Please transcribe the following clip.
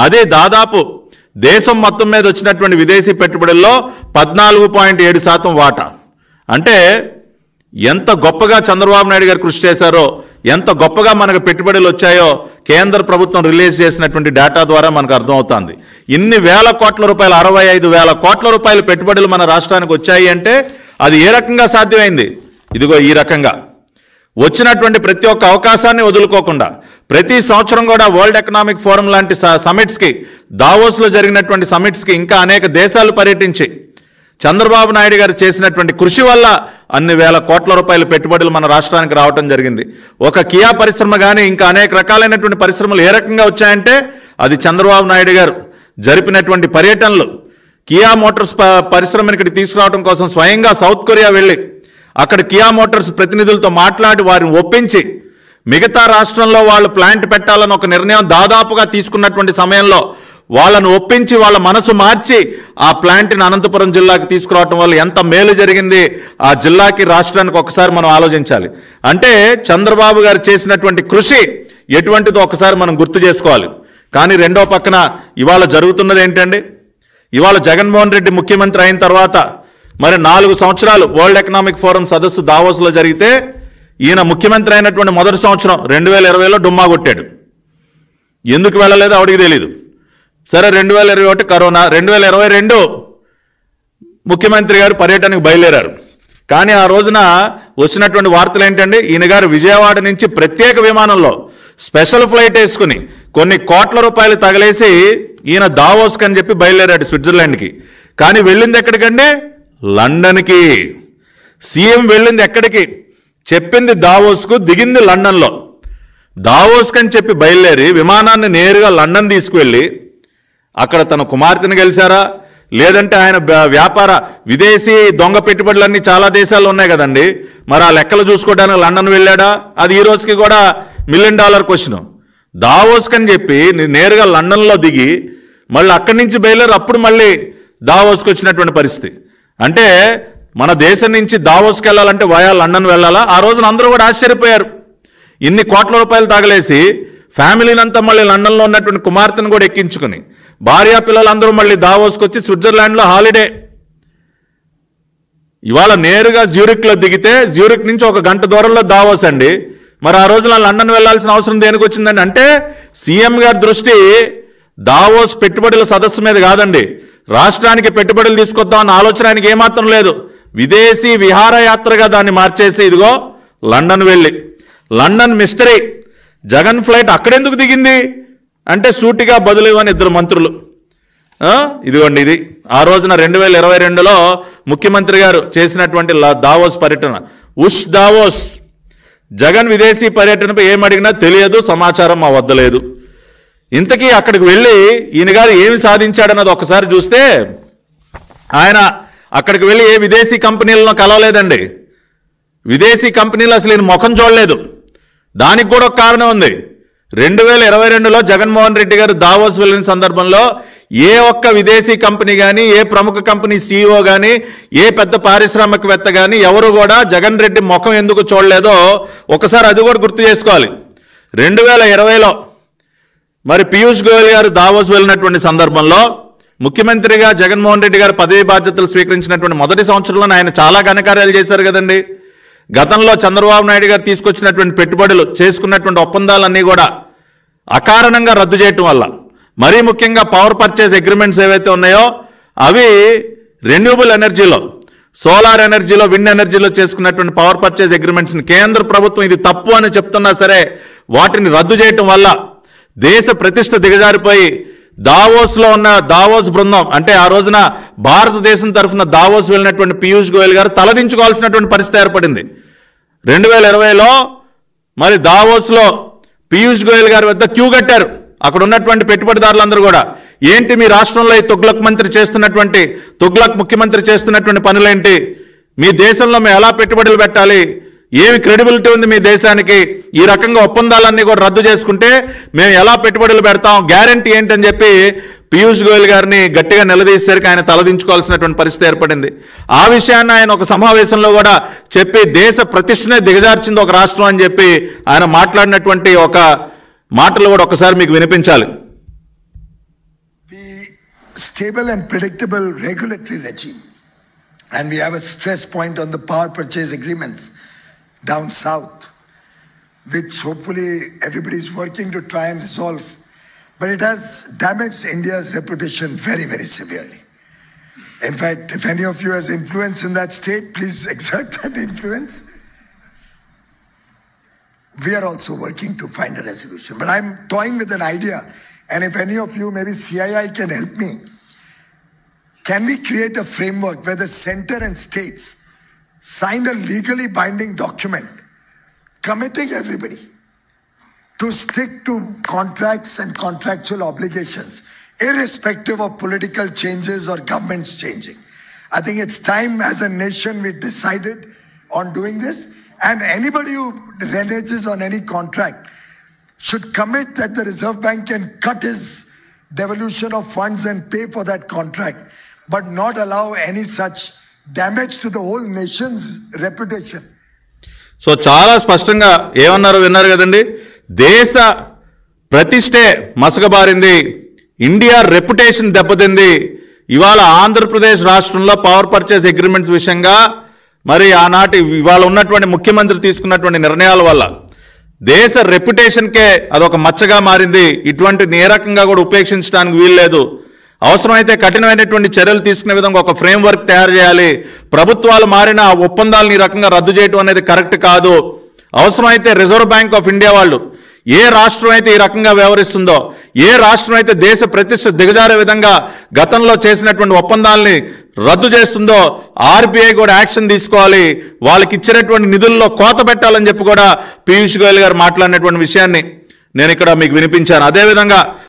అదే దాదాపు దేశం మొత్తం మీద వచ్చినటువంటి విదేశీ పెట్టుబడుల్లో 14.7% వాటా. అంటే ఎంత గొప్పగా చంద్రబాబు నాయుడు గారు కృషి చేశారో, ఎంత గొప్పగా మనకు పెట్టుబడులు వచ్చాయో కేంద్ర ప్రభుత్వం రిలీజ్ చేసినటువంటి డేటా ద్వారా మనకు అర్థమవుతుంది. ఇన్ని వేల కోట్ల రూపాయలు, 65,000 కోట్ల రూపాయల పెట్టుబడులు మన రాష్ట్రానికి వచ్చాయి అంటే అది ఏ రకంగా సాధ్యమైంది? ఇదిగో ఈ రకంగా వచ్చినటువంటి ప్రతి ఒక్క అవకాశాన్ని వదులుకోకుండా ప్రతి సంవత్సరం కూడా వరల్డ్ ఎకనామిక్ ఫోరం లాంటి సమిట్స్కి, దావోస్లో జరిగినటువంటి సమిట్స్కి, ఇంకా అనేక దేశాలు పర్యటించి చంద్రబాబు నాయుడు గారు చేసినటువంటి కృషి వల్ల అన్ని వేల కోట్ల రూపాయల పెట్టుబడులు మన రాష్ట్రానికి రావడం జరిగింది. ఒక కియా పరిశ్రమ కానీ ఇంకా అనేక రకాలైనటువంటి పరిశ్రమలు ఏ రకంగా వచ్చాయంటే అది చంద్రబాబు నాయుడు గారు జరిపినటువంటి పర్యటనలు. కియా మోటార్స్ పరిశ్రమని ఇక్కడ తీసుకురావడం కోసం స్వయంగా సౌత్ కొరియా వెళ్ళి అక్కడ కియా మోటార్స్ ప్రతినిధులతో మాట్లాడి వారిని ఒప్పించి మిగతా రాష్ట్రంలో వాళ్ళు ప్లాంట్ పెట్టాలని ఒక నిర్ణయం దాదాపుగా తీసుకున్నటువంటి సమయంలో వాళ్ళను ఒప్పించి వాళ్ళ మనసు మార్చి ఆ ప్లాంట్ని అనంతపురం జిల్లాకి తీసుకురావటం వల్ల ఎంత మేలు జరిగింది ఆ జిల్లాకి, రాష్ట్రానికి ఒకసారి మనం ఆలోచించాలి. అంటే చంద్రబాబు గారు చేసినటువంటి కృషి ఎటువంటిదో ఒకసారి మనం గుర్తు చేసుకోవాలి. కానీ రెండో పక్కన ఇవాళ జరుగుతున్నది ఏంటండి? ఇవాళ జగన్మోహన్ రెడ్డి ముఖ్యమంత్రి అయిన తర్వాత మరి 4 సంవత్సరాలు వరల్డ్ ఎకనామిక్ ఫోరం సదస్సు దావోస్లో జరిగితే ఈయన ముఖ్యమంత్రి అయినటువంటి మొదటి సంవత్సరం 2020లో డుమ్మా కొట్టాడు. ఎందుకు వెళ్ళలేదో ఆవిడికి తెలీదు. సరే 2021 కరోనా, 2022 ముఖ్యమంత్రి గారు పర్యటనకు బయలుదేరారు. కానీ ఆ రోజున వచ్చినటువంటి వార్తలు ఏంటంటే ఈయన గారు విజయవాడ నుంచి ప్రత్యేక విమానంలో స్పెషల్ ఫ్లైట్ వేసుకుని కొన్ని కోట్ల రూపాయలు తగలేసి ఈయన దావోస్కి అని చెప్పి బయలుదేరాడు, స్విట్జర్లాండ్కి. కానీ వెళ్ళింది ఎక్కడికండి? లండన్కి. సీఎం వెళ్ళింది ఎక్కడికి? చెప్పింది దావోస్కు, దిగింది లండన్లో. దావోస్కి అని చెప్పి బయలుదేరి విమానాన్ని నేరుగా లండన్ తీసుకువెళ్ళి అక్కడ తన కుమార్తెను గెలిచారా, లేదంటే ఆయన వ్యాపార విదేశీ దొంగ పెట్టుబడులన్నీ చాలా దేశాల్లో ఉన్నాయి కదండి, మరి ఆ లెక్కలు చూసుకోవడానికి లండన్ వెళ్ళాడా? అది ఈ రోజుకి కూడా $1 మిలియన్ క్వశ్చన్. దావోస్కి అని చెప్పి నేరుగా లండన్లో దిగి మళ్ళీ అక్కడి నుంచి బయలుదేరి అప్పుడు మళ్ళీ దావోస్కి వచ్చినటువంటి పరిస్థితి. అంటే మన దేశం నుంచి దావోస్కి వెళ్ళాలంటే వయా లండన్ వెళ్ళాలా? ఆ రోజున అందరూ కూడా ఆశ్చర్యపోయారు. ఇన్ని కోట్ల రూపాయలు తగలేసి ఫ్యామిలీని అంతా మళ్ళీ లండన్లో ఉన్నటువంటి కుమార్తెను కూడా ఎక్కించుకుని భార్యా పిల్లలందరూ మళ్ళీ దావోస్కి వచ్చి స్విట్జర్లాండ్లో హాలిడే. ఇవాళ నేరుగా జ్యూరిక్లో దిగితే జ్యూరిక్ నుంచి 1 గంట దూరంలో దావోస్ అండి. మరి ఆ రోజున లండన్ వెళ్లాల్సిన అవసరం దేనికి వచ్చిందండి? అంటే సీఎం గారి దృష్టి దావోస్ పెట్టుబడుల సదస్సు మీద కాదండి, రాష్ట్రానికి పెట్టుబడులు తీసుకొద్దామన్న ఆలోచన ఆయనకి ఏమాత్రం లేదు. విదేశీ విహారయాత్రగా దాన్ని మార్చేసి ఇదిగో లండన్ వెళ్ళి లండన్ మిస్టరీ జగన్ ఫ్లైట్ అక్కడెందుకు దిగింది అంటే సూటిగా బదులు ఇవ్వని 2 మంత్రులు. ఇదిగోండి ఇది ఆ రోజున 2022లో ముఖ్యమంత్రి గారు చేసినటువంటి దావోస్ పర్యటన. ఉష్ దావోస్. జగన్ విదేశీ పర్యటనపై ఏమడిగినా తెలియదు, సమాచారం మా వద్ద లేదు. ఇంతకీ అక్కడికి వెళ్ళి ఈయన గారు ఏమి సాధించాడన్నది ఒకసారి చూస్తే ఆయన అక్కడికి వెళ్ళి ఏ విదేశీ కంపెనీలను కలవలేదండి. విదేశీ కంపెనీలు అసలు ఈయన ముఖం చూడలేదు. దానికి కూడా ఒక కారణం ఉంది. 2022లో జగన్మోహన్ రెడ్డి గారు దావోస్ వెళ్ళిన సందర్భంలో ఏ ఒక్క విదేశీ కంపెనీ కానీ, ఏ ప్రముఖ కంపెనీ CEO కానీ, ఏ పెద్ద పారిశ్రామికవేత్త కానీ ఎవరు కూడా జగన్ రెడ్డి ముఖం ఎందుకు చూడలేదో ఒకసారి అది కూడా గుర్తు చేసుకోవాలి. 2020లో మరి పీయూష్ గోయల్ గారు దావోస్ వెళ్ళినటువంటి సందర్భంలో ముఖ్యమంత్రిగా జగన్మోహన్ రెడ్డి గారు పదవి బాధ్యతలు స్వీకరించినటువంటి మొదటి సంవత్సరంలో ఆయన చాలా ఘనకార్యాలు చేశారు కదండి. గతంలో చంద్రబాబు నాయుడు గారు తీసుకొచ్చినటువంటి పెట్టుబడులు, చేసుకున్నటువంటి ఒప్పందాలన్నీ కూడా అకారణంగా రద్దు చేయటం వల్ల, మరీ ముఖ్యంగా పవర్ పర్చేజ్ అగ్రిమెంట్స్ ఏవైతే ఉన్నాయో అవి రెన్యూబుల్ ఎనర్జీలో, సోలార్ ఎనర్జీలో, విండ్ ఎనర్జీలో చేసుకున్నటువంటి పవర్ పర్చేజ్ అగ్రిమెంట్స్ని కేంద్ర ప్రభుత్వం ఇది తప్పు అని చెప్తున్నా సరే వాటిని రద్దు చేయటం వల్ల దేశ ప్రతిష్ట దిగజారిపోయి దావోస్లో ఉన్న దావోస్ బృందం అంటే ఆ రోజున భారతదేశం తరఫున దావోస్ వెళ్ళినటువంటి పీయూష్ గోయల్ గారు తలదించుకోవాల్సినటువంటి పరిస్థితి ఏర్పడింది. 2020లో మరి దావోస్లో పీయూష్ గోయల్ గారి వద్ద క్యూ కట్టారు అక్కడ ఉన్నటువంటి పెట్టుబడిదారులందరూ కూడా. ఏంటి మీ రాష్ట్రంలో ఈ తుగ్లక్ ముఖ్యమంత్రి చేస్తున్నటువంటి పనులేంటి? మీ దేశంలో మేము ఎలా పెట్టుబడులు పెట్టాలి? ఏమి క్రెడిబిలిటీ ఉంది మీ దేశానికి? ఈ రకంగా ఒప్పందాలన్నీ కూడా రద్దు చేసుకుంటే మేము ఎలా పెట్టుబడులు పెడతాం, గ్యారంటీ ఏంటని చెప్పి పీయూష్ గోయల్ గారిని గట్టిగా నిలదీసేసరికి ఆయన తలదించుకోవాల్సినటువంటి పరిస్థితి ఏర్పడింది. ఆ విషయాన్ని ఆయన ఒక సమావేశంలో కూడా చెప్పి దేశ ప్రతిష్టనే దిగజార్చింది ఒక రాష్ట్రం అని చెప్పి ఆయన మాట్లాడినటువంటి ఒక మాటలు కూడా ఒకసారి మీకు వినిపించాలి. stable and predictable regulatory regime. And we have a stress point on the power purchase agreements down south, which hopefully everybody is working to try and resolve. But it has damaged India's reputation very, very severely. In fact, if any of you has influence in that state, please exert that influence. We are also working to find a resolution. But I'm toying with an idea. And if any of you, maybe CII can help me, can we create a framework where the center and states sign a legally binding document committing everybody to stick to contracts and contractual obligations, irrespective of political changes or governments changing? I think it's time as a nation we decided on doing this. And anybody who reneges on any contract should commit that the Reserve Bank can cut his devolution of funds and pay for that contract, but not allow any such damage to the whole nation's reputation. So చాలా స్పష్టంగా ఏమన్నారో విన్నారు కదండి. దేశ ప్రతిష్టే మసకబారింది, India reputation దెబ్బతింది. ఇవాళ ఆంధ్రప్రదేశ్ రాష్ట్రంలో power purchase agreements విషయంగా మరి ఆనాటి ఇవాళ ఉన్నటువంటి ముఖ్యమంత్రి తీసుకున్నటువంటి నిర్ణయాల వల్ల దేశ రెప్యుటేషన్కే అదొక మచ్చగా మారింది. ఇటువంటి ఏ రకంగా కూడా ఉపేక్షించడానికి వీల్లేదు. అవసరమైతే కఠినమైనటువంటి చర్యలు తీసుకునే విధంగా ఒక ఫ్రేమ్వర్క్ తయారు చేయాలి. ప్రభుత్వాలు మారిన ఒప్పందాలను ఈ రకంగా రద్దు చేయడం అనేది కరెక్ట్ కాదు. అవసరమైతే రిజర్వ్ బ్యాంక్ ఆఫ్ ఇండియా వాళ్ళు ఏ రాష్ట్రం అయితే ఈ రకంగా వ్యవహరిస్తుందో, ఏ రాష్ట్రం అయితే దేశ ప్రతిష్ట దిగజారే విధంగా గతంలో చేసినటువంటి ఒప్పందాలని రద్దు చేస్తుందో ఆర్బీఐ కూడా యాక్షన్ తీసుకోవాలి. వాళ్ళకి ఇచ్చినటువంటి నిధుల్లో కోత పెట్టాలని చెప్పి కూడా పీయూష్ గోయల్ గారు మాట్లాడినటువంటి విషయాన్ని నేను ఇక్కడ మీకు వినిపించాను. అదేవిధంగా